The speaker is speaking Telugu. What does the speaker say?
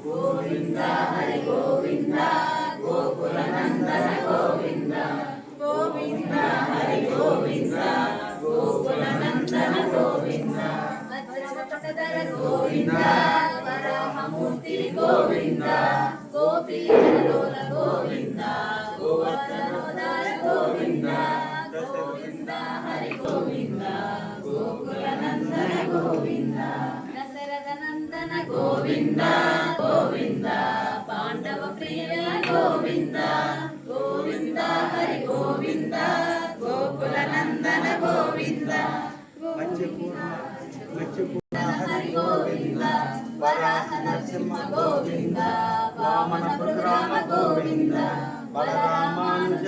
గోవింద హరి గోవింద గోకుల నందన గోవింద గోవింద హరి గోవింద గోకుల నందన గోవింద వజ్రపటధర గోవింద వరాహమూర్తి గోవింద గోపీలోల గోవింద గోవర్ధనోదర గోవింద గోవింద హరి గోవింద గోకుల నందన గోవింద దశరథ నందన గోవింద గోవింద పాండవ ప్రియ గోవింద గోవింద హరి గోవింద గోకుల నందన గోవింద హరి గోవింద వరాహ నరసింహ గోవింద వామన రామ గోవింద బలరామానుజ